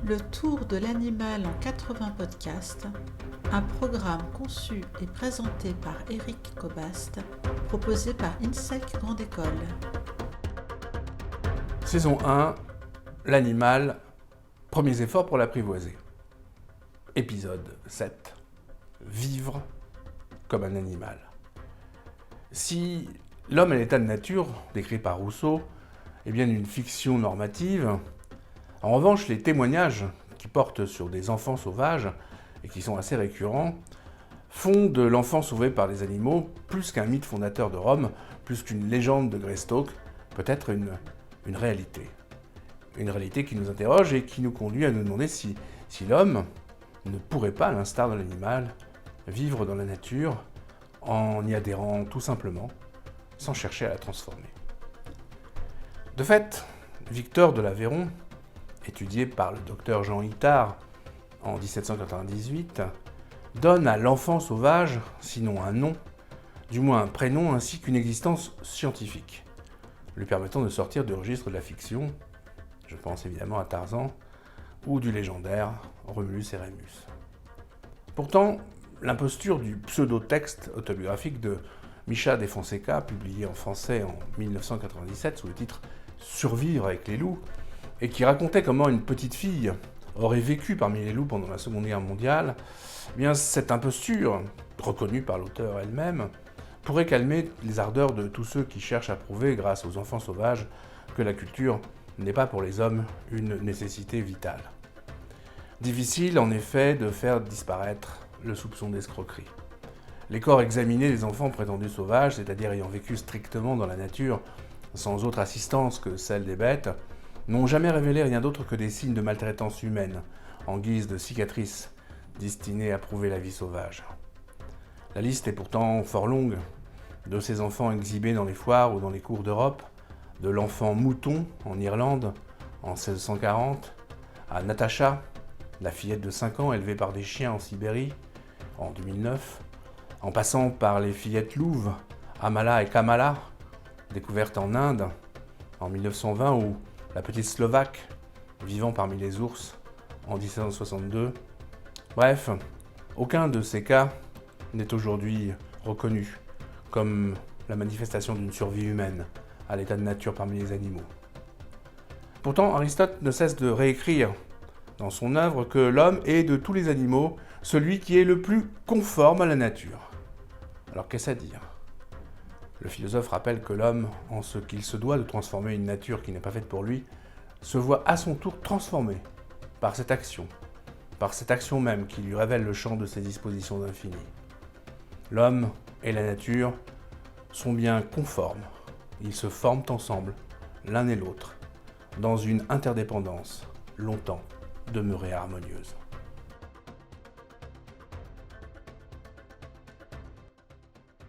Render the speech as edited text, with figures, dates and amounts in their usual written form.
Le tour de l'animal en 80 podcasts, un programme conçu et présenté par Eric Cobast, proposé par INSEC Grande École. Saison 1, l'animal, premiers efforts pour l'apprivoiser. Épisode 7, vivre comme un animal. Si l'homme est l'état de nature, décrit par Rousseau, est bien une fiction normative, en revanche, les témoignages qui portent sur des enfants sauvages, et qui sont assez récurrents, font de l'enfant sauvé par les animaux plus qu'un mythe fondateur de Rome, plus qu'une légende de Greystoke, peut-être une réalité. Une réalité qui nous interroge et qui nous conduit à nous demander si l'homme ne pourrait pas, à l'instar de l'animal, vivre dans la nature en y adhérant tout simplement, sans chercher à la transformer. De fait, Victor de l'Aveyron, étudié par le docteur Jean Itard en 1798, donne à l'enfant sauvage, sinon un nom, du moins un prénom ainsi qu'une existence scientifique, lui permettant de sortir du registre de la fiction, je pense évidemment à Tarzan, ou du légendaire Romulus et Rémus. Pourtant, l'imposture du pseudo-texte autobiographique de Micha de Fonseca, publié en français en 1997 sous le titre « Survivre avec les loups », et qui racontait comment une petite fille aurait vécu parmi les loups pendant la Seconde Guerre mondiale, eh bien cette imposture, reconnue par l'auteur elle-même, pourrait calmer les ardeurs de tous ceux qui cherchent à prouver, grâce aux enfants sauvages, que la culture n'est pas pour les hommes une nécessité vitale. Difficile, en effet, de faire disparaître le soupçon d'escroquerie. Les corps examinés des enfants prétendus sauvages, c'est-à-dire ayant vécu strictement dans la nature, sans autre assistance que celle des bêtes, n'ont jamais révélé rien d'autre que des signes de maltraitance humaine, en guise de cicatrices destinées à prouver la vie sauvage. La liste est pourtant fort longue, de ces enfants exhibés dans les foires ou dans les cours d'Europe, de l'enfant mouton en Irlande en 1640, à Natacha, la fillette de 5 ans élevée par des chiens en Sibérie en 2009, en passant par les fillettes louves, Amala et Kamala, découvertes en Inde en 1920, ou la petite Slovaque, vivant parmi les ours en 1762. Bref, aucun de ces cas n'est aujourd'hui reconnu comme la manifestation d'une survie humaine à l'état de nature parmi les animaux. Pourtant, Aristote ne cesse de réécrire dans son œuvre que l'homme est de tous les animaux celui qui est le plus conforme à la nature. Alors qu'est-ce à dire ? Le philosophe rappelle que l'homme, en ce qu'il se doit de transformer une nature qui n'est pas faite pour lui, se voit à son tour transformé par cette action même qui lui révèle le champ de ses dispositions infinies. L'homme et la nature sont bien conformes, ils se forment ensemble, l'un et l'autre, dans une interdépendance longtemps demeurée harmonieuse.